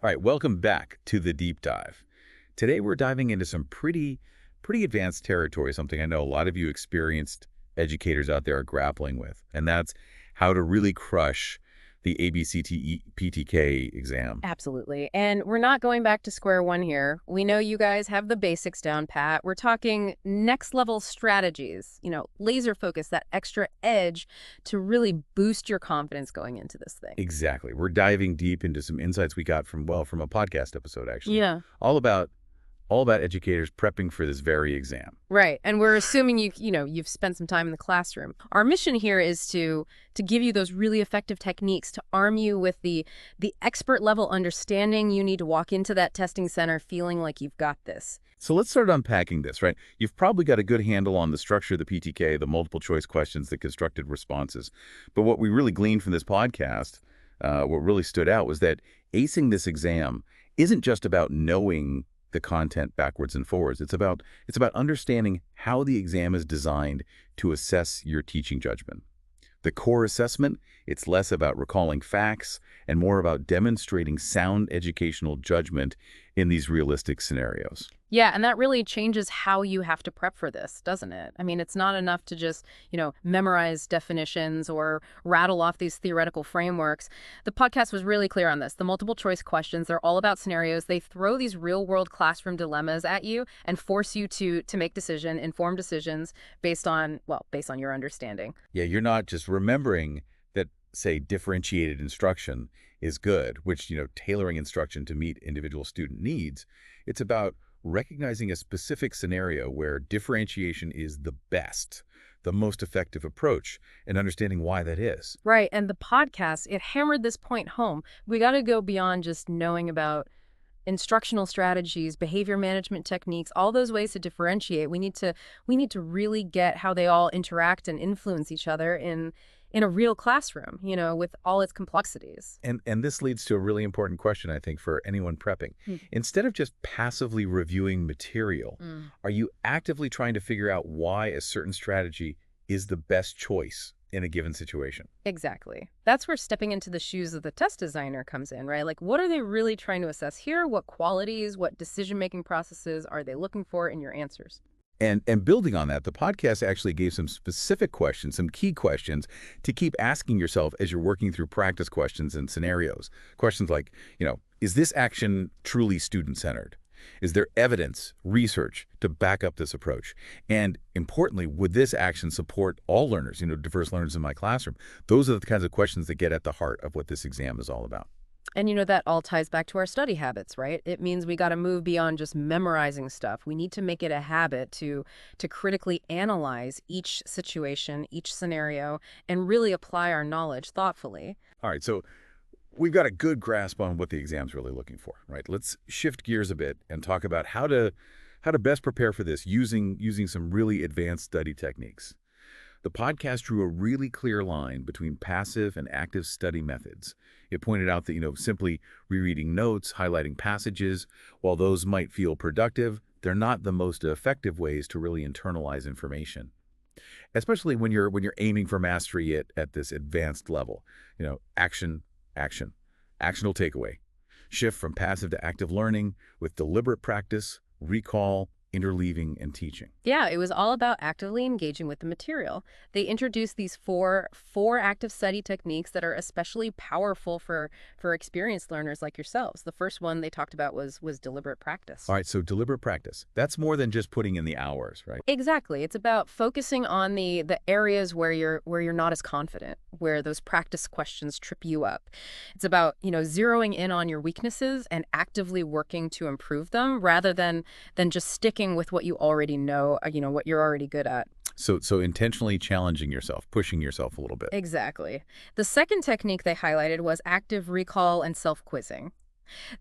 All right, welcome back to the deep dive. Today we're diving into some pretty advanced territory, something I know a lot of you experienced educators out there are grappling with, and that's how to really crush the ABCTE PTK exam. Absolutely. And we're not going back to square one here. We know you guys have the basics down pat. We're talking next level strategies, laser focus, that extra edge to really boost your confidence going into this thing. Exactly. We're diving deep into some insights we got from a podcast episode actually, Yeah. all about all about educators prepping for this very exam. Right. And we're assuming you've spent some time in the classroom. Our mission here is to give you those really effective techniques to arm you with the expert level understanding you need to walk into that testing center feeling like you've got this. So let's start unpacking this, right? You've probably got a good handle on the structure of the PTK, the multiple choice questions, the constructed responses. But what we really gleaned from this podcast, what really stood out was that acing this exam isn't just about knowing the content backwards and forwards. It's about understanding how the exam is designed to assess your teaching judgment. The core assessment, it's less about recalling facts and more about demonstrating sound educational judgment in these realistic scenarios. Yeah, and that really changes how you have to prep for this, doesn't it? I mean, it's not enough to just, memorize definitions or rattle off these theoretical frameworks. The podcast was really clear on this. The multiple choice questions, they're all about scenarios. They throw these real-world classroom dilemmas at you and force you to make informed decisions based on your understanding. Yeah, you're not just remembering that, say, differentiated instruction is good, which, tailoring instruction to meet individual student needs. It's about recognizing a specific scenario where differentiation is the best, the most effective approach, and understanding why that is. Right, and the podcast, it hammered this point home. We got to go beyond just knowing about instructional strategies, behavior management techniques, all those ways to differentiate. We need to really get how they all interact and influence each other in a real classroom, with all its complexities. And this leads to a really important question, I think, for anyone prepping. Hmm. Instead of just passively reviewing material, Mm. are you actively trying to figure out why a certain strategy is the best choice in a given situation? Exactly. That's where stepping into the shoes of the test designer comes in, right? Like, what are they really trying to assess here? What qualities, what decision-making processes are they looking for in your answers? And building on that, the podcast actually gave some specific questions, some key questions to keep asking yourself as you're working through practice questions and scenarios. Questions like, is this action truly student-centered? Is there evidence, research to back up this approach? And importantly, would this action support all learners, diverse learners in my classroom? Those are the kinds of questions that get at the heart of what this exam is all about. And that all ties back to our study habits, right? It means we got to move beyond just memorizing stuff. We need to make it a habit to critically analyze each situation, each scenario, and really apply our knowledge thoughtfully. All right, so we've got a good grasp on what the exam's really looking for, right? Let's shift gears a bit and talk about how to best prepare for this using some really advanced study techniques. The podcast drew a really clear line between passive and active study methods. It pointed out that, simply rereading notes, highlighting passages, while those might feel productive, they're not the most effective ways to really internalize information, especially when you're aiming for mastery at this advanced level. Action, action, actionable takeaway. Shift from passive to active learning with deliberate practice, recall, interleaving, and teaching. Yeah, it was all about actively engaging with the material. They introduced these four active study techniques that are especially powerful for experienced learners like yourselves. The first one they talked about was deliberate practice. All right, so deliberate practice. That's more than just putting in the hours, right? Exactly. It's about focusing on the areas where you're not as confident, where those practice questions trip you up. It's about, zeroing in on your weaknesses and actively working to improve them rather than just sticking with what you already know, what you're already good at. So intentionally challenging yourself, pushing yourself a little bit. Exactly. The second technique they highlighted was active recall and self-quizzing.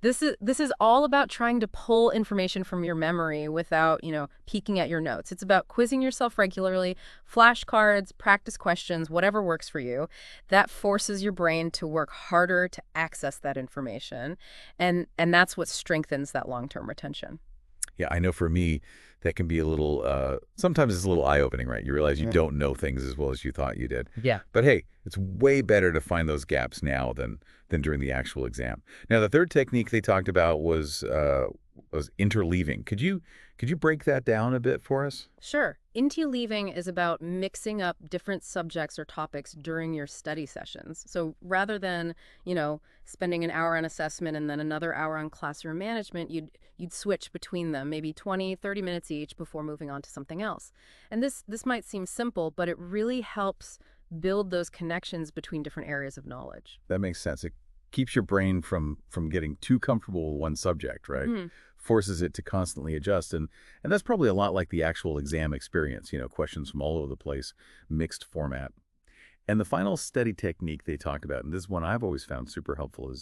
This is all about trying to pull information from your memory without, peeking at your notes. It's about quizzing yourself regularly, flashcards, practice questions, whatever works for you. That forces your brain to work harder to access that information. And that's what strengthens that long-term retention. Yeah, I know for me, that can be a little, sometimes it's a little eye-opening, right? You realize you Yeah. don't know things as well as you thought you did. Yeah. But hey, it's way better to find those gaps now than during the actual exam. Now, the third technique they talked about was interleaving. Could you break that down a bit for us? Sure. Interleaving is about mixing up different subjects or topics during your study sessions. So rather than, spending an hour on assessment and then another hour on classroom management, you'd switch between them, maybe 20, 30 minutes each before moving on to something else. And this might seem simple, but it really helps build those connections between different areas of knowledge. That makes sense. It keeps your brain from getting too comfortable with one subject, right? Mhm. Forces it to constantly adjust. And that's probably a lot like the actual exam experience, questions from all over the place, mixed format. And the final study technique they talk about, and this is one I've always found super helpful,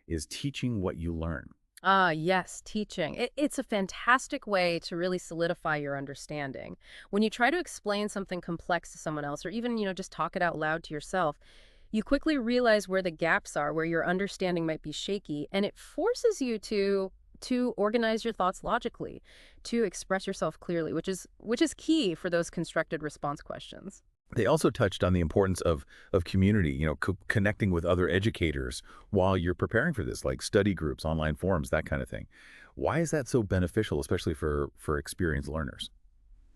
is teaching what you learn. Ah, yes, teaching. It's a fantastic way to really solidify your understanding. When you try to explain something complex to someone else, or even, just talk it out loud to yourself, you quickly realize where the gaps are, where your understanding might be shaky, and it forces you to organize your thoughts logically, to express yourself clearly, which is key for those constructed response questions. They also touched on the importance of community, connecting with other educators while you're preparing for this, like study groups, online forums, that kind of thing. Why is that so beneficial, especially for experienced learners?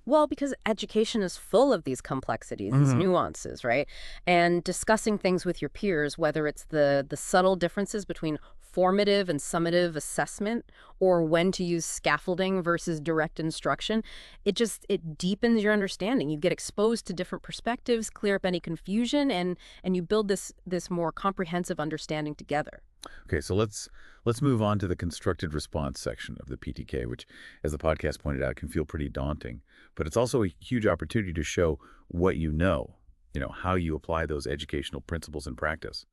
Well, because education is full of these complexities, these Hmm. nuances, right? And discussing things with your peers, whether it's the subtle differences between formative and summative assessment or when to use scaffolding versus direct instruction, it deepens your understanding. You get exposed to different perspectives, clear up any confusion, and you build this more comprehensive understanding together. Okay, so let's move on to the constructed response section of the PTK, which, as the podcast pointed out, can feel pretty daunting. But it's also a huge opportunity to show what how you apply those educational principles in practice.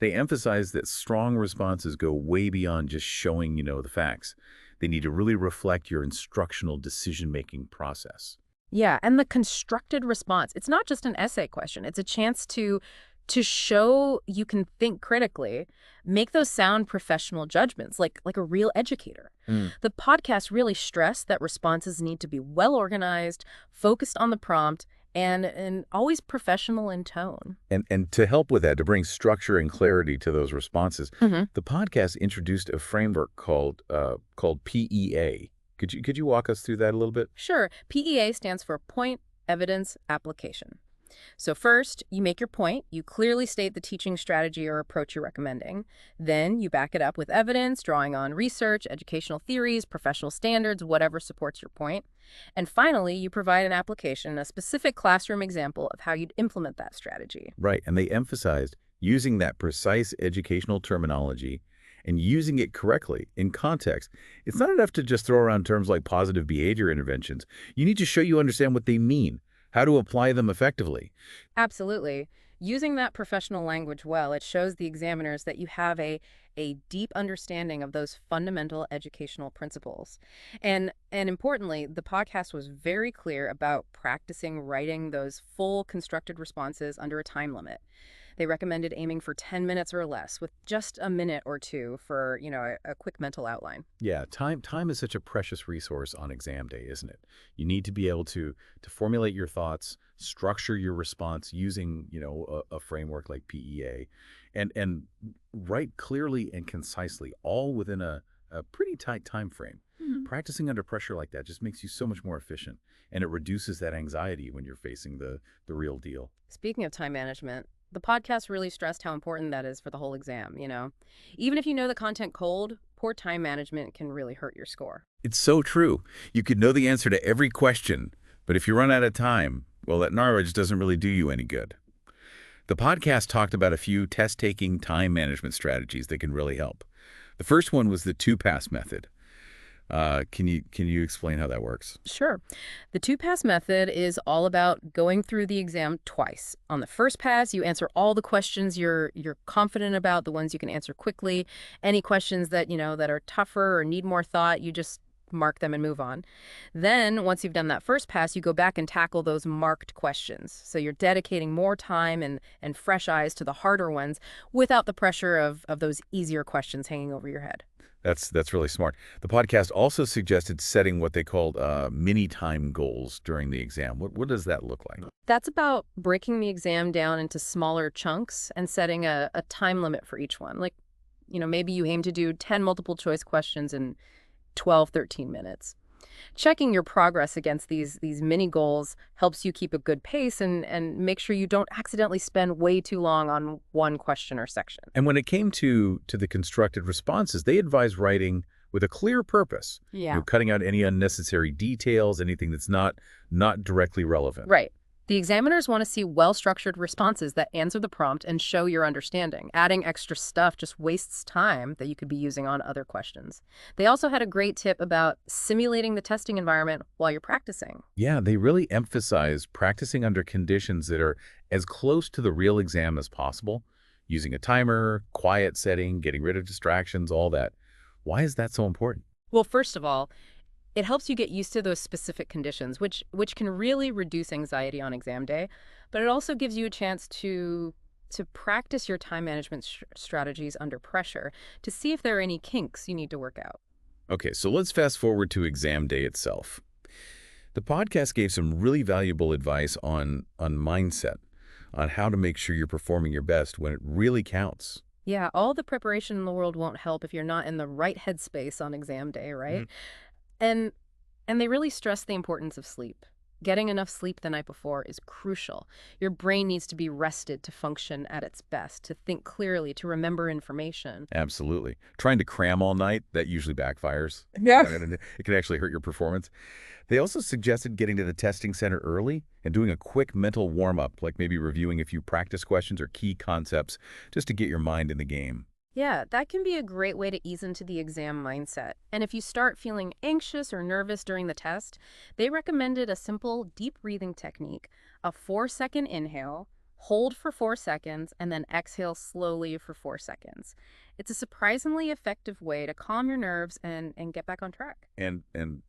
They emphasize that strong responses go way beyond just showing the facts. They need to really reflect your instructional decision-making process. Yeah, and the constructed response, it's not just an essay question. It's a chance to show you can think critically, make those sound professional judgments like a real educator. Mm. The podcast really stressed that responses need to be well organized, focused on the prompt, and always professional in tone. And to help with that, to bring structure and clarity to those responses, Hmm. the podcast introduced a framework called PEA. Could you walk us through that a little bit? Sure, PEA stands for Point Evidence Application. So first, you make your point. You clearly state the teaching strategy or approach you're recommending. Then you back it up with evidence, drawing on research, educational theories, professional standards, whatever supports your point. And finally, you provide an application, a specific classroom example of how you'd implement that strategy. Right, and they emphasized using that precise educational terminology and using it correctly in context. It's not enough to just throw around terms like positive behavior interventions. You need to show you understand what they mean, how to apply them effectively. Absolutely. Using that professional language well, it shows the examiners that you have a deep understanding of those fundamental educational principles. And importantly, the podcast was very clear about practicing writing those full constructed responses under a time limit. They recommended aiming for 10 minutes or less with just a minute or two for, a quick mental outline. Yeah, time is such a precious resource on exam day, isn't it? You need to be able to formulate your thoughts, structure your response using, a framework like PEA, and write clearly and concisely, all within a pretty tight time frame. Mhm. Practicing under pressure like that just makes you so much more efficient, and it reduces that anxiety when you're facing the real deal. Speaking of time management, the podcast really stressed how important that is for the whole exam. Even if you know the content cold, poor time management can really hurt your score. It's so true. You could know the answer to every question, but if you run out of time, well, that knowledge doesn't really do you any good. The podcast talked about a few test-taking time management strategies that can really help. The first one was the two-pass method. Can you explain how that works? Sure. The two-pass method is all about going through the exam twice. On the first pass, you answer all the questions you're confident about, the ones you can answer quickly. Any questions that are tougher or need more thought, you just mark them and move on. Then, once you've done that first pass, you go back and tackle those marked questions. So you're dedicating more time and fresh eyes to the harder ones without the pressure of those easier questions hanging over your head. That's really smart. The podcast also suggested setting what they called mini time goals during the exam. What does that look like? That's about breaking the exam down into smaller chunks and setting a time limit for each one. Like, maybe you aim to do 10 multiple choice questions in 12, 13 minutes. Checking your progress against these mini goals helps you keep a good pace and make sure you don't accidentally spend way too long on one question or section. And when it came to the constructed responses, they advised writing with a clear purpose. Yeah. Cutting out any unnecessary details, anything that's not directly relevant. Right. The examiners want to see well-structured responses that answer the prompt and show your understanding. Adding extra stuff just wastes time that you could be using on other questions. They also had a great tip about simulating the testing environment while you're practicing. Yeah, they really emphasize practicing under conditions that are as close to the real exam as possible, using a timer, quiet setting, getting rid of distractions, all that. Why is that so important? Well, first of all, it helps you get used to those specific conditions, which can really reduce anxiety on exam day, but it also gives you a chance to practice your time management strategies under pressure to see if there are any kinks you need to work out. Okay, so let's fast forward to exam day itself. The podcast gave some really valuable advice on mindset, on how to make sure you're performing your best when it really counts. Yeah, all the preparation in the world won't help if you're not in the right headspace on exam day, right? And and they really stress the importance of sleep. Getting enough sleep the night before is crucial. Your brain needs to be rested to function at its best, to think clearly, to remember information. Absolutely. Trying to cram all night, that usually backfires. Yeah. And it can actually hurt your performance. They also suggested getting to the testing center early and doing a quick mental warm-up, like maybe reviewing a few practice questions or key concepts, just to get your mind in the game. Yeah, that can be a great way to ease into the exam mindset. And if you start feeling anxious or nervous during the test, they recommended a simple deep breathing technique, a 4-second inhale, hold for 4 seconds, and then exhale slowly for 4 seconds. It's a surprisingly effective way to calm your nerves and get back on track. And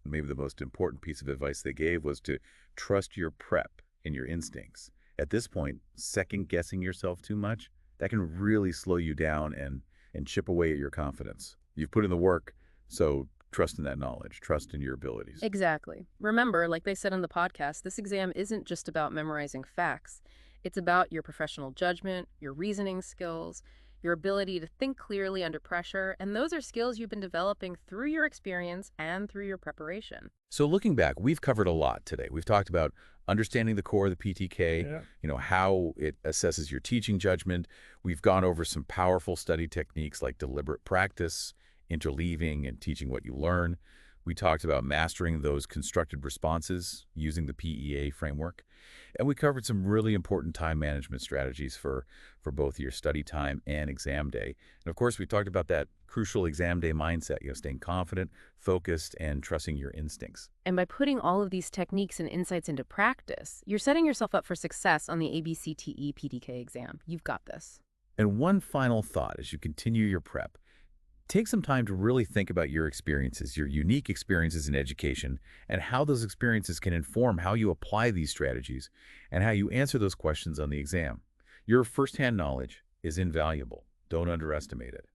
maybe the most important piece of advice they gave was to trust your prep and your instincts. At this point, second-guessing yourself too much, that can really slow you down and chip away at your confidence. You've put in the work, so trust in that knowledge, trust in your abilities. Exactly. Remember, like they said on the podcast, this exam isn't just about memorizing facts. It's about your professional judgment, your reasoning skills, your ability to think clearly under pressure, and those are skills you've been developing through your experience and through your preparation. So looking back, we've covered a lot today. We've talked about understanding the core of the PTK, how it assesses your teaching judgment. We've gone over some powerful study techniques like deliberate practice, interleaving, and teaching what you learn. We talked about mastering those constructed responses using the PEA framework. And we covered some really important time management strategies for both your study time and exam day. And of course, we talked about that crucial exam day mindset, staying confident, focused, and trusting your instincts. And by putting all of these techniques and insights into practice, you're setting yourself up for success on the ABCTE PTK exam. You've got this. And one final thought as you continue your prep. Take some time to really think about your experiences, your unique experiences in education, and how those experiences can inform how you apply these strategies and how you answer those questions on the exam. Your firsthand knowledge is invaluable. Don't underestimate it.